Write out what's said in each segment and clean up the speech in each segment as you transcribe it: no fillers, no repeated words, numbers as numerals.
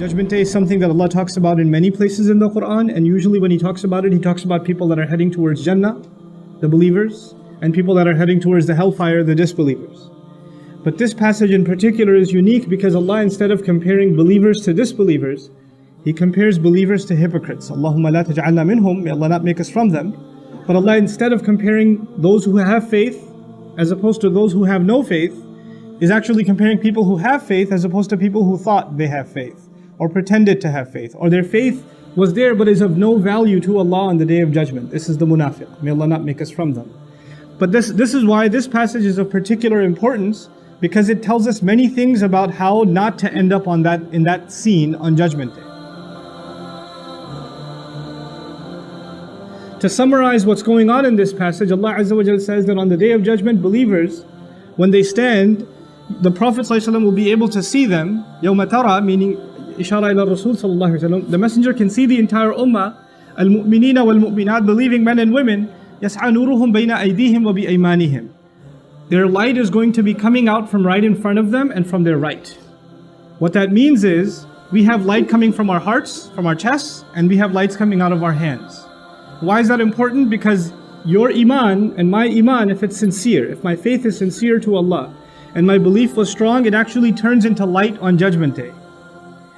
Judgment Day is something that Allah talks about in many places in the Quran, and usually when He talks about it, He talks about people that are heading towards Jannah, the believers, and people that are heading towards the hellfire, the disbelievers. But this passage in particular is unique because Allah, instead of comparing believers to disbelievers, He compares believers to hypocrites. Allahumma la taj'alna minhum, may Allah not make us from them. But Allah, instead of comparing those who have faith as opposed to those who have no faith, is actually comparing people who have faith as opposed to people who thought they have faith, or pretended to have faith, or their faith was there but is of no value to Allah on the Day of Judgment. This is the munafiq. May Allah not make us from them. But this is why this passage is of particular importance, because it tells us many things about how not to end up in that scene on Judgment Day. To summarize what's going on in this passage, Allah Azza wa Jalla says that on the Day of Judgment, believers, when they stand, the Prophet ﷺ will be able to see them. يَوْمَ تَرَى, meaning Ishara ila Rasul sallallahu alaihi wasallam. The Messenger can see the entire ummah, al-mu'minina wal-mu'minat, believing men and women, يَسْعَى نُورُهُمْ بَيْنَ أَيْدِيهِمْ وَبِأَيْمَانِهِمْ. Their light is going to be coming out from right in front of them and from their right. What that means is, we have light coming from our hearts, from our chests, and we have lights coming out of our hands. Why is that important? Because your iman and my iman, if it's sincere, if my faith is sincere to Allah, and my belief was strong, it actually turns into light on Judgment Day.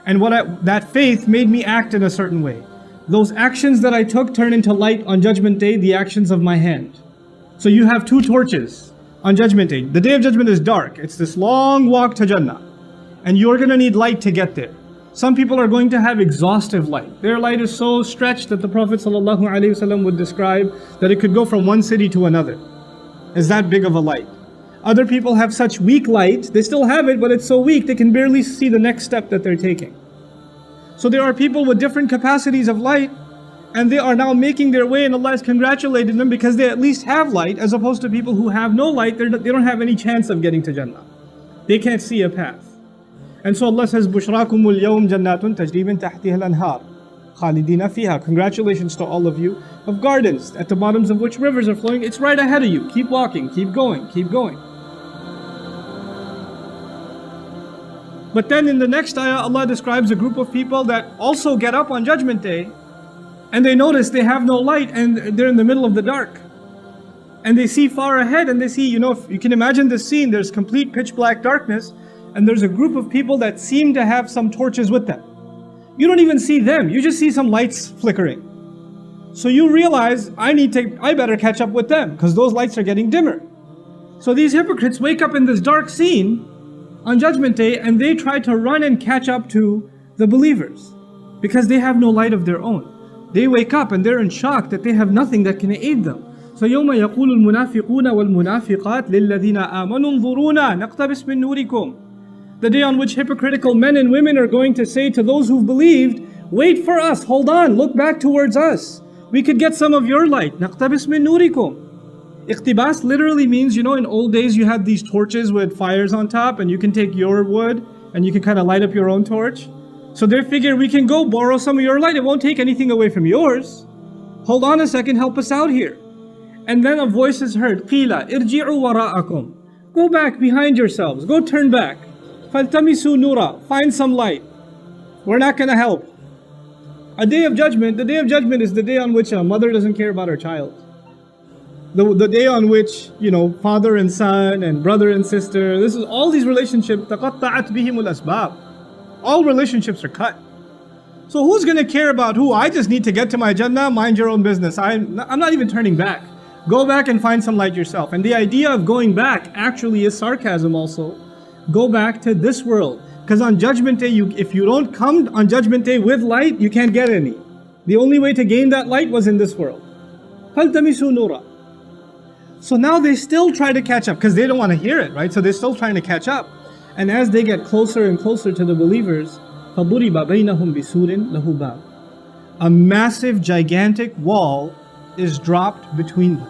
And that faith made me act in a certain way. Those actions that I took turn into light on Judgment Day, the actions of my hand. So you have two torches on Judgment Day. The Day of Judgment is dark. It's this long walk to Jannah. And you're going to need light to get there. Some people are going to have exhaustive light. Their light is so stretched that the Prophet ﷺ would describe that it could go from one city to another. It's that big of a light. Other people have such weak light, they still have it, but it's so weak they can barely see the next step that they're taking. So there are people with different capacities of light, and they are now making their way, and Allah has congratulated them because they at least have light, as opposed to people who have no light. They don't have any chance of getting to Jannah. They can't see a path. And so Allah says, "Bushrakumul yawm jannatun tajri min tahtiha al-anhar, khalidina fiha." Congratulations to all of you of gardens at the bottoms of which rivers are flowing. It's right ahead of you. Keep walking, keep going, keep going. But then in the next ayah, Allah describes a group of people that also get up on Judgment Day, and they notice they have no light and they're in the middle of the dark. And they see far ahead, and they see, if you can imagine this scene, there's complete pitch black darkness, and there's a group of people that seem to have some torches with them. You don't even see them, you just see some lights flickering. So you realize, I better catch up with them, because those lights are getting dimmer. So these hypocrites wake up in this dark scene on Judgment Day, and they try to run and catch up to the believers, because they have no light of their own. They wake up and they're in shock that they have nothing that can aid them. So يَوْمَ يَقُولُ الْمُنَافِقُونَ وَالْمُنَافِقَاتِ لِلَّذِينَ آمَنُوا انظُرُونَا نَقْتَبِسْ مِن نُورِكُمْ. The day on which hypocritical men and women are going to say to those who've believed, wait for us, hold on, look back towards us. We could get some of your light. نَقْتَبِسْ مِن نُورِكُمْ. Iqtibas literally means, in old days you had these torches with fires on top, and you can take your wood and you can kind of light up your own torch. So they figure, we can go borrow some of your light, it won't take anything away from yours. Hold on a second, help us out here. And then a voice is heard, قِيلَ إِرْجِعُوا وَرَاءَكُمْ. Go back behind yourselves, go turn back. فَالْتَمِسُوا نُورًا. Find some light. We're not going to help. The Day of Judgment is the day on which a mother doesn't care about her child. The day on which, father and son and brother and sister, this is all these relationships, تَقَطَّعَتْ بِهِمُ الْأَسْبَابِ. All relationships are cut. So who's going to care about who? I just need to get to my Jannah, mind your own business. I'm not even turning back. Go back and find some light yourself. And the idea of going back actually is sarcasm also. Go back to this world. Because on Judgment Day, if you don't come on Judgment Day with light, you can't get any. The only way to gain that light was in this world. فَالْتَمِسُوا نُورًا. So now they still try to catch up, because they don't want to hear it, right? So they're still trying to catch up. And as they get closer and closer to the believers, فَضُرِبَ بَيْنَهُمْ بِسُورٍ لَهُ بَابٌ. A massive, gigantic wall is dropped between them,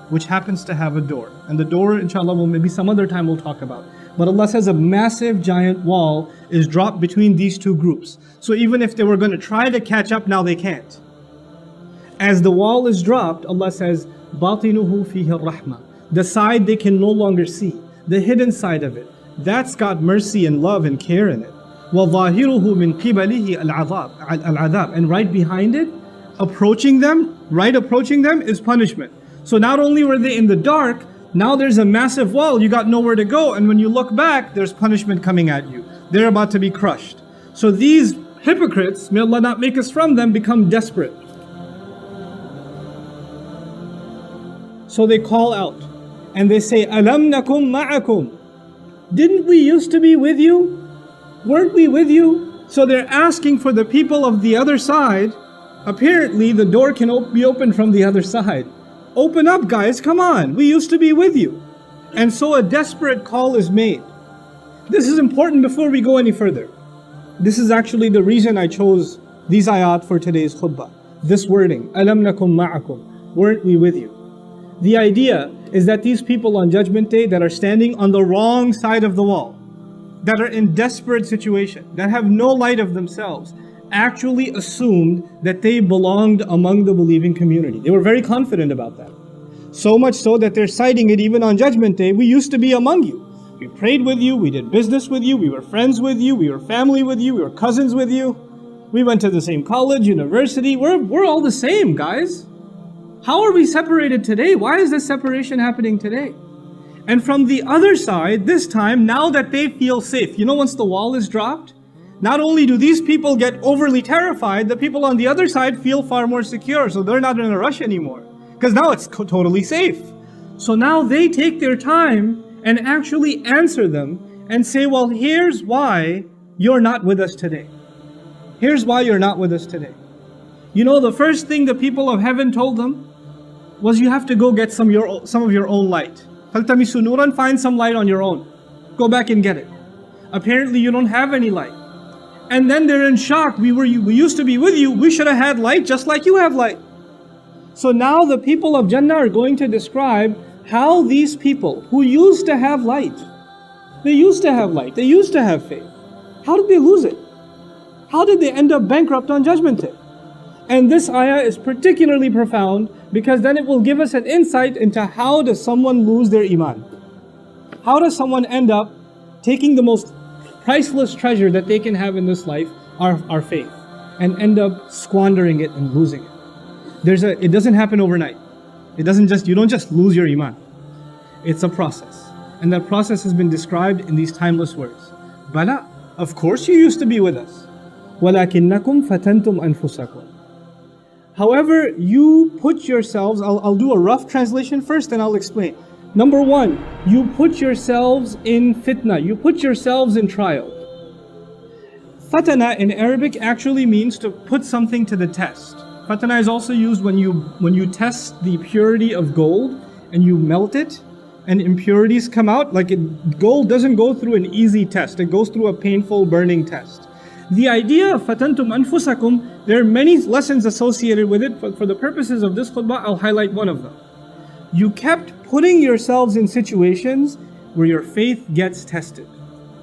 which happens to have a door. And the door, inshallah, maybe some other time we'll talk about. But Allah says a massive, giant wall is dropped between these two groups. So even if they were going to try to catch up, now they can't. As the wall is dropped, Allah says, بَاطِنُهُ فِيهِ الرَّحْمَةِ. The side they can no longer see, the hidden side of it, that's got mercy and love and care in it. وَظَاهِرُهُ مِنْ قِبَلِهِ الْعَذَابِ. And right behind it, approaching them is punishment. So not only were they in the dark, now there's a massive wall, you got nowhere to go, and when you look back, there's punishment coming at you. They're about to be crushed. So these hypocrites, may Allah not make us from them, become desperate. So they call out and they say, Alam nakum ma'akum. Didn't we used to be with you? Weren't we with you? So they're asking for the people of the other side. Apparently the door can be opened from the other side. Open up, guys, come on, we used to be with you. And so a desperate call is made. This is important before we go any further. This is actually the reason I chose these ayat for today's khutbah. This wording, Alam nakum ma'akum, weren't we with you? The idea is that these people on Judgment Day that are standing on the wrong side of the wall, that are in desperate situation, that have no light of themselves, actually assumed that they belonged among the believing community. They were very confident about that. So much so that they're citing it even on Judgment Day. We used to be among you. We prayed with you, we did business with you, we were friends with you, we were family with you, we were cousins with you. We went to the same college, university. We're all the same, guys. How are we separated today? Why is this separation happening today? And from the other side, this time, now that they feel safe, once the wall is dropped, not only do these people get overly terrified, the people on the other side feel far more secure, so they're not in a rush anymore. Because now it's totally safe. So now they take their time and actually answer them and say, well, here's why you're not with us today. Here's why you're not with us today. The first thing the people of heaven told them was, you have to go get some of your own light. فَالْتَمِسُوا نُورًا, find some light on your own. Go back and get it. Apparently you don't have any light. And then they're in shock. We used to be with you. We should have had light just like you have light. So now the people of Jannah are going to describe how these people who used to have light, they used to have faith. How did they lose it? How did they end up bankrupt on Judgment Day? And this ayah is particularly profound because then it will give us an insight into how does someone lose their iman. How does someone end up taking the most priceless treasure that they can have in this life, our faith, and end up squandering it and losing it. It doesn't happen overnight. You don't just lose your iman. It's a process. And that process has been described in these timeless words. Bala, of course you used to be with us. وَلَكِنَّكُمْ فَتَنْتُمْ أَنفُسَكُمْ. However, you put yourselves, I'll do a rough translation first and I'll explain. Number one, you put yourselves in fitna, you put yourselves in trial. Fatana in Arabic actually means to put something to the test. Fatana is also used when you test the purity of gold and you melt it and impurities come out. Gold doesn't go through an easy test, it goes through a painful burning test. The idea of fatantum anfusakum, there are many lessons associated with it, but for the purposes of this khutbah, I'll highlight one of them. You kept putting yourselves in situations where your faith gets tested.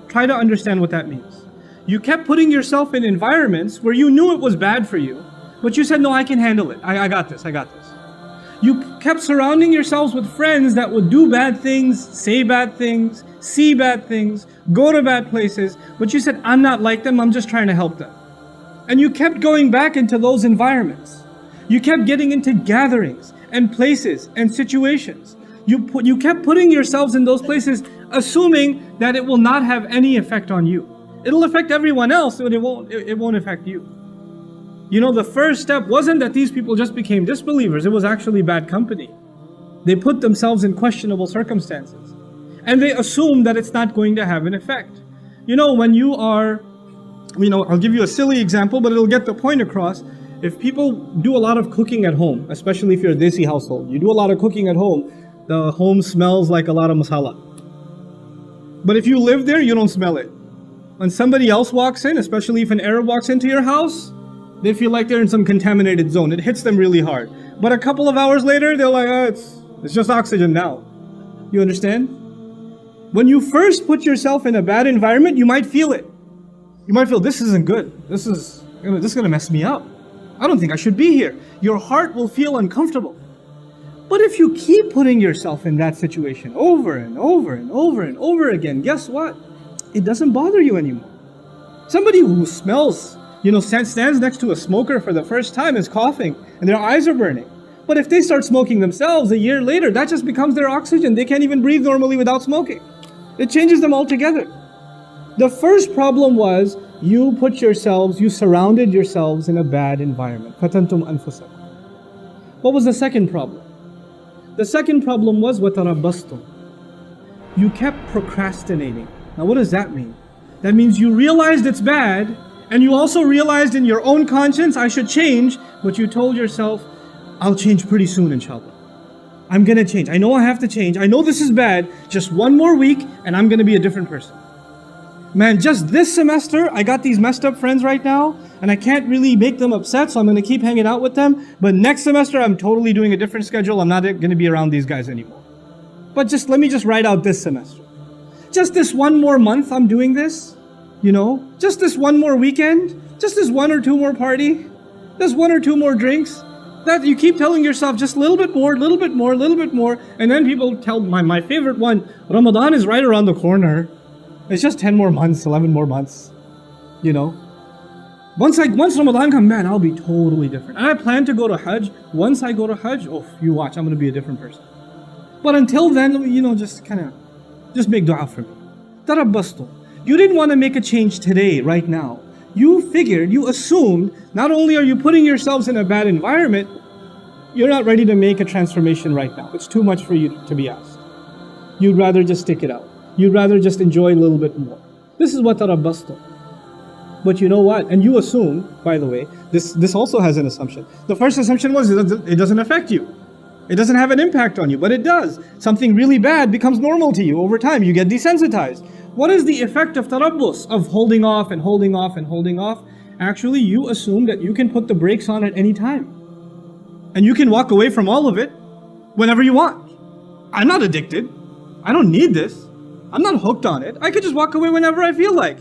Try to understand what that means. You kept putting yourself in environments where you knew it was bad for you, but you said, no, I can handle it. I got this. You kept surrounding yourselves with friends that would do bad things, say bad things, see bad things, go to bad places, but you said, I'm not like them, I'm just trying to help them. And you kept going back into those environments. You kept getting into gatherings and places and situations. You kept putting yourselves in those places assuming that it will not have any effect on you. It'll affect everyone else, but it won't affect you. The first step wasn't that these people just became disbelievers, it was actually bad company. They put themselves in questionable circumstances. And they assume that it's not going to have an effect. When you are, I'll give you a silly example, but it'll get the point across. If people do a lot of cooking at home, especially if you're a desi household, you do a lot of cooking at home, the home smells like a lot of masala. But if you live there, you don't smell it. When somebody else walks in, especially if an Arab walks into your house, they feel like they're in some contaminated zone. It hits them really hard. But a couple of hours later, they're like, it's just oxygen now. You understand? When you first put yourself in a bad environment, you might feel it. You might feel, this isn't good. This is going to mess me up. I don't think I should be here. Your heart will feel uncomfortable. But if you keep putting yourself in that situation over and over and over and over again, guess what? It doesn't bother you anymore. Somebody who smells, stands next to a smoker for the first time is coughing and their eyes are burning. But if they start smoking themselves a year later, that just becomes their oxygen. They can't even breathe normally without smoking. It changes them altogether. The first problem was you surrounded yourselves in a bad environment. فَتَنْتُمْ أَنفُسَكُمْ. What was the second problem? The second problem was وَتَرَبَّصْتُمْ. You kept procrastinating. Now what does that mean? That means you realized it's bad, and you also realized in your own conscience, I should change, but you told yourself, I'll change pretty soon, inshallah. I'm gonna change. I know I have to change. I know this is bad. Just one more week, and I'm gonna be a different person. Man, just this semester, I got these messed up friends right now, and I can't really make them upset, so I'm gonna keep hanging out with them. But next semester, I'm totally doing a different schedule. I'm not gonna be around these guys anymore. But let me just write out this semester. Just this one more month, I'm doing this. Just this one more weekend, just this one or two more party, just one or two more drinks. That you keep telling yourself just a little bit more, little bit more, little bit more. And then people tell my favorite one, Ramadan is right around the corner. It's just 10 more months, 11 more months. Once Ramadan comes, man, I'll be totally different. And I plan to go to Hajj. Once I go to Hajj, you watch, I'm going to be a different person. But until then, just make dua for me. Tarabbastu. You didn't want to make a change today, right now. You assumed, not only are you putting yourselves in a bad environment, you're not ready to make a transformation right now. It's too much for you to be asked. You'd rather just stick it out. You'd rather just enjoy a little bit more. This is what tarabbastu. But you know what? And you assume, by the way, this also has an assumption. The first assumption was it doesn't affect you. It doesn't have an impact on you, but it does. Something really bad becomes normal to you over time. You get desensitized. What is the effect of tarabbus, of holding off and holding off and holding off? Actually, you assume that you can put the brakes on at any time. And you can walk away from all of it whenever you want. I'm not addicted. I don't need this. I'm not hooked on it. I could just walk away whenever I feel like.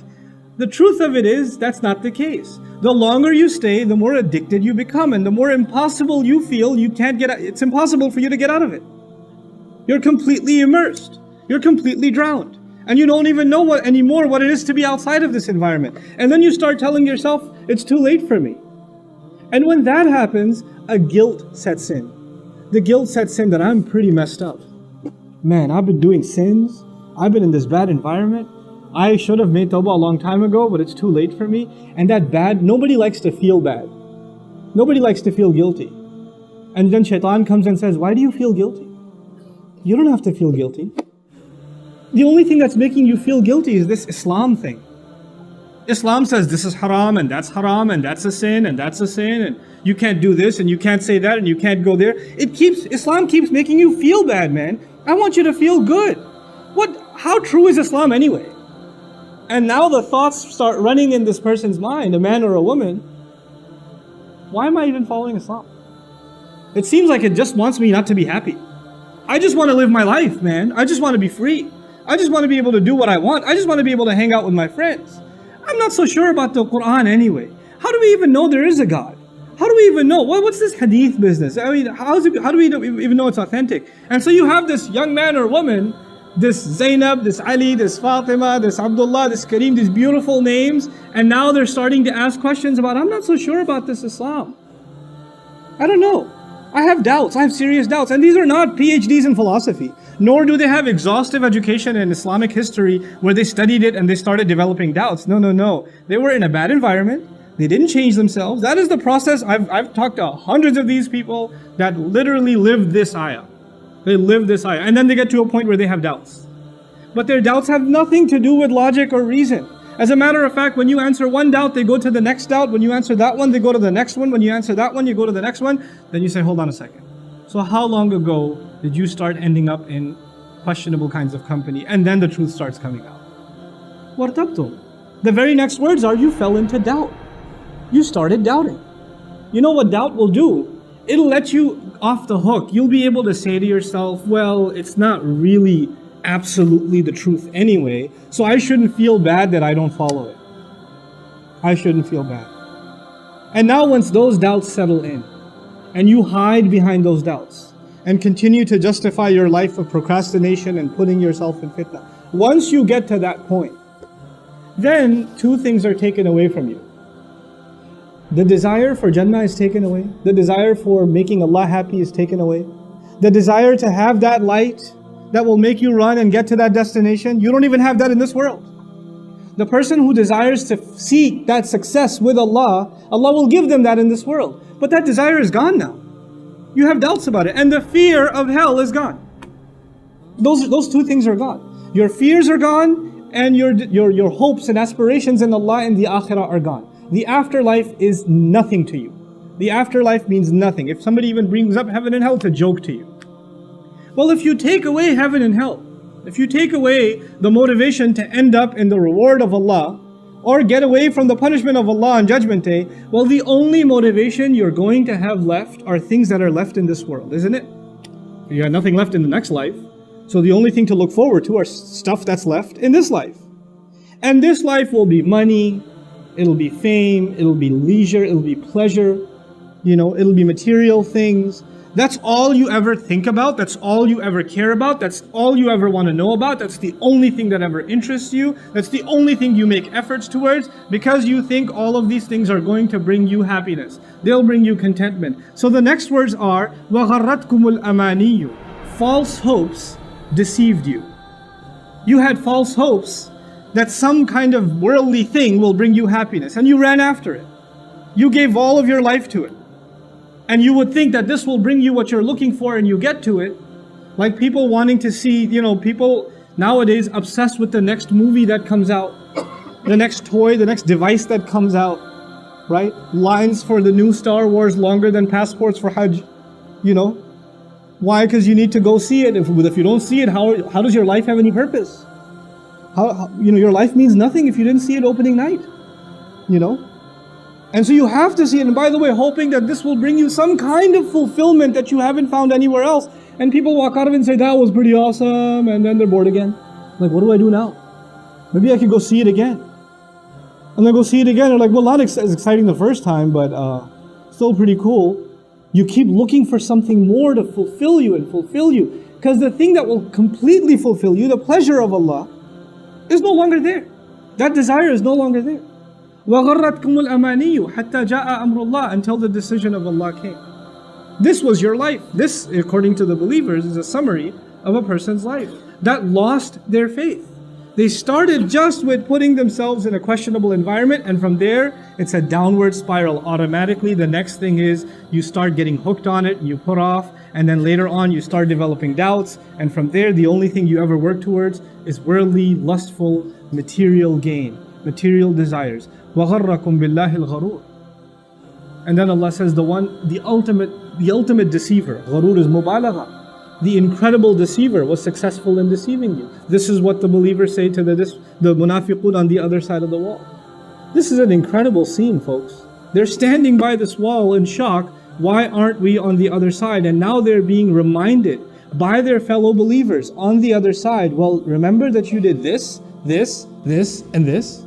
The truth of it is, that's not the case. The longer you stay, the more addicted you become, and the more impossible you feel, it's impossible for you to get out of it. You're completely immersed. You're completely drowned. And you don't even know anymore what it is to be outside of this environment. And then you start telling yourself, it's too late for me. And when that happens, a guilt sets in. The guilt sets in that I'm pretty messed up. Man, I've been doing sins. I've been in this bad environment. I should have made tawbah a long time ago, but it's too late for me. And nobody likes to feel bad. Nobody likes to feel guilty. And then shaitan comes and says, why do you feel guilty? You don't have to feel guilty. The only thing that's making you feel guilty is this Islam thing. Islam says this is haram and that's a sin and that's a sin and you can't do this and you can't say that and you can't go there. Islam keeps making you feel bad, man. I want you to feel good. How true is Islam anyway? And now the thoughts start running in this person's mind, a man or a woman. Why am I even following Islam? It seems like it just wants me not to be happy. I just want to live my life, man. I just want to be free. I just want to be able to do what I want. I just want to be able to hang out with my friends. I'm not so sure about the Quran anyway. How do we even know there is a God? How do we even know? What's this hadith business? I mean, how do we even know it's authentic? And so you have this young man or woman, this Zainab, this Ali, this Fatima, this Abdullah, this Kareem, these beautiful names, and now they're starting to ask questions about, I'm not so sure about this Islam. I don't know. I have doubts. I have serious doubts. And these are not PhDs in philosophy, nor do they have exhaustive education in Islamic history where they studied it and they started developing doubts. No. They were in a bad environment. They didn't change themselves. That is the process. I've talked to hundreds of these people that literally lived this ayah. They live this ayah. And then they get to a point where they have doubts. But their doubts have nothing to do with logic or reason. As a matter of fact, when you answer one doubt, they go to the next doubt. When you answer that one, they go to the next one. When you answer that one, you go to the next one. Then you say, hold on a second. So how long ago did you start ending up in questionable kinds of company? And then the truth starts coming out. وَارْتَبْتُمْ. The very next words are, you fell into doubt. You started doubting. You know what doubt will do? It'll let you off the hook. You'll be able to say to yourself, well, it's not really absolutely the truth anyway, so I shouldn't feel bad that I don't follow it. I shouldn't feel bad. And now once those doubts settle in, and you hide behind those doubts, and continue to justify your life of procrastination and putting yourself in fitna, once you get to that point, then two things are taken away from you. The desire for Jannah is taken away. The desire for making Allah happy is taken away. The desire to have that light that will make you run and get to that destination, you don't even have that in this world. The person who desires to seek that success with Allah, Allah will give them that in this world. But that desire is gone now. You have doubts about it. And the fear of hell is gone. Those two things are gone. Your fears are gone, and your hopes and aspirations in Allah and the akhirah are gone. The afterlife is nothing to you. The afterlife means nothing. If somebody even brings up heaven and hell, it's a joke to you. Well, if you take away heaven and hell, if you take away the motivation to end up in the reward of Allah, or get away from the punishment of Allah on Judgment Day, well, the only motivation you're going to have left are things that are left in this world, isn't it? You have nothing left in the next life. So the only thing to look forward to are stuff that's left in this life. And this life will be money, it'll be fame, it'll be leisure, it'll be pleasure, it'll be material things. That's all you ever think about, that's all you ever care about, that's all you ever want to know about, that's the only thing that ever interests you, that's the only thing you make efforts towards, because you think all of these things are going to bring you happiness. They'll bring you contentment. So the next words are, وَغَرَّتْكُمُ الْأَمَانِيُّ. False hopes deceived you. You had false hopes that some kind of worldly thing will bring you happiness, and you ran after it. You gave all of your life to it. And you would think that this will bring you what you're looking for, and you get to it. Like people wanting to see, people nowadays obsessed with the next movie that comes out, the next toy, the next device that comes out, right? Lines for the new Star Wars longer than passports for Hajj, Why? Because you need to go see it. If you don't see it, how does your life have any purpose? Your life means nothing if you didn't see it opening night, And so you have to see it. And by the way, hoping that this will bring you some kind of fulfillment that you haven't found anywhere else. And people walk out of it and say, that was pretty awesome. And then they're bored again. Like, what do I do now? Maybe I could go see it again. And then go see it again. They're like, well, not as exciting the first time, but still pretty cool. You keep looking for something more to fulfill you and fulfill you. Because the thing that will completely fulfill you, the pleasure of Allah, is no longer there. That desire is no longer there. وَغَرَّتْكُمُ الْأَمَانِيُّ حَتَّى جَاءَ أَمْرُ اللَّهِ. Until the decision of Allah came. This was your life. This, according to the believers, is a summary of a person's life that lost their faith. They started just with putting themselves in a questionable environment, and from there, it's a downward spiral. Automatically, the next thing is you start getting hooked on it, you put off, and then later on you start developing doubts, and from there, the only thing you ever work towards is worldly, lustful, material gain, material desires. وَغَرَّكُمْ بِاللَّهِ الْغَرُورِ. And then Allah says the ultimate deceiver, gharur is mubalagha. The incredible deceiver was successful in deceiving you. This is what the believers say to the munafiqun on the other side of the wall. This is an incredible scene, folks. They're standing by this wall in shock. Why aren't we on the other side? And now they're being reminded by their fellow believers on the other side. Well, remember that you did this, and this.